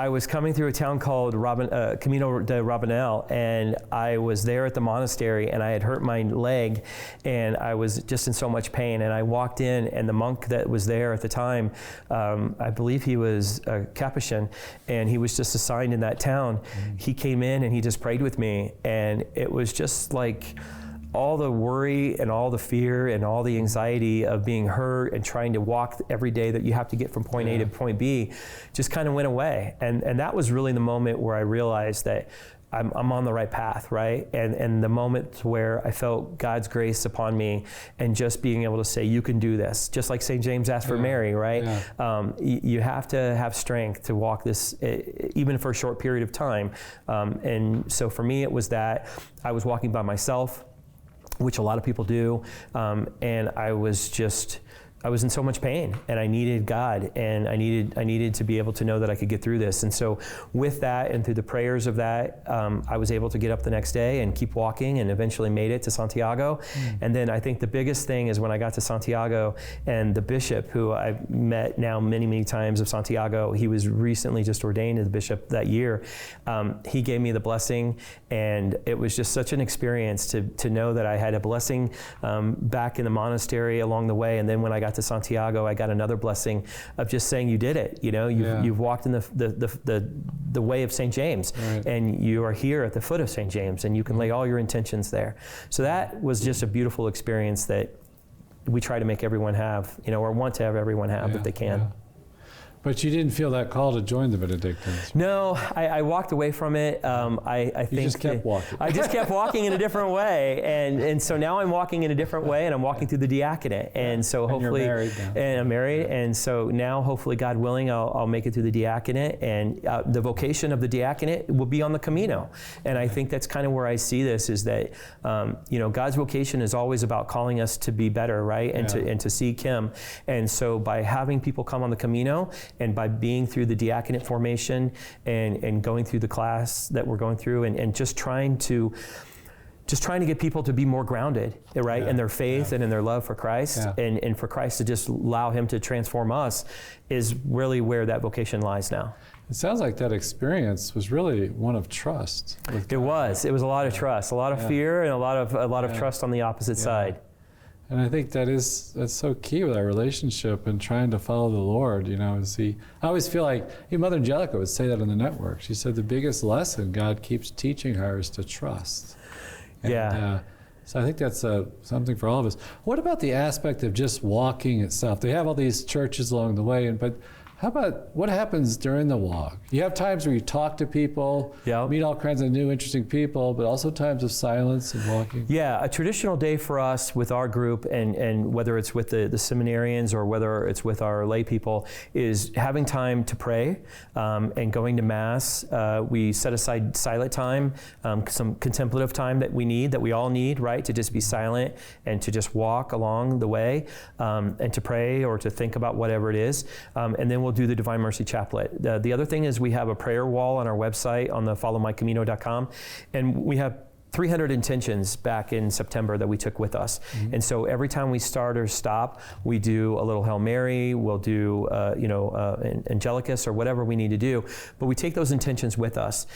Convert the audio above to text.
I was coming through a town called Camino de Rabanel, and I was there at the monastery, and I had hurt my leg, and I was just in so much pain. And I walked in, and the monk that was there at the time, I believe he was a Capuchin, and he was just assigned in that town. He came in and he just prayed with me, and it was just like all the worry and all the fear and all the anxiety of being hurt and trying to walk every day that you have to get from point A to point B just kind of went away. And that was really the moment where I realized that I'm on the right path, right? And the moment where I felt God's grace upon me and just being able to say, you can do this. Just like St. James asked for Mary, right? Yeah. You have to have strength to walk this, even for a short period of time. And so for me, it was that I was walking by myself, which a lot of people do, and I was in so much pain, and I needed God, and I needed to be able to know that I could get through this. And so with that and through the prayers of that, I was able to get up the next day and keep walking, and eventually made it to Santiago. And then I think the biggest thing is when I got to Santiago, and the bishop, who I've met now many, many times of Santiago, he was recently just ordained as the bishop that year. He gave me the blessing, and it was just such an experience to know that I had a blessing back in the monastery along the way. And then when I got to Santiago, I got another blessing of just saying, you did it. You know, you've walked in the way of St. James, right, and you are here at the foot of St. James, and you can lay all your intentions there. So that was just a beautiful experience that we try to make everyone have, you know, or want to have everyone have if they can. Yeah. But you didn't feel that call to join the Benedictines? No, I walked away from it. I think you just kept walking. I just kept walking in a different way, and so now I'm walking in a different way, and I'm walking through the diaconate, and so hopefully, and you're married now. And I'm married, and so now hopefully, God willing, I'll make it through the diaconate, and the vocation of the diaconate will be on the Camino, and I think that's kind of where I see this, is that you know, God's vocation is always about calling us to be better, right, and to seek Him, and so by having people come on the Camino, and by being through the diaconate formation and going through the class that we're going through, and just trying to get people to be more grounded, right, in their faith and in their love for Christ, and for Christ to just allow Him to transform us, is really where that vocation lies now. It sounds like that experience was really one of trust. It was a lot of trust, a lot of fear, and a lot of trust on the opposite side. And I think that's so key with our relationship and trying to follow the Lord, you know, I always feel like, Mother Angelica would say that on the network. She said the biggest lesson God keeps teaching her is to trust. And, so I think that's something for all of us. What about the aspect of just walking itself? They have all these churches along the way, but how about what happens during the walk? You have times where you talk to people, meet all kinds of new, interesting people, but also times of silence and walking. Yeah, a traditional day for us with our group, and whether it's with the seminarians or whether it's with our lay people, is having time to pray and going to Mass. We set aside silent time, some contemplative time that we all need, right, to just be silent and to just walk along the way and to pray or to think about whatever it is. And then we'll do the Divine Mercy Chaplet. The other thing is we have a prayer wall on our website on the followmycamino.com, and we have 300 intentions back in September that we took with us. And so every time we start or stop, we do a little Hail Mary, we'll do Angelicus or whatever we need to do, but we take those intentions with us.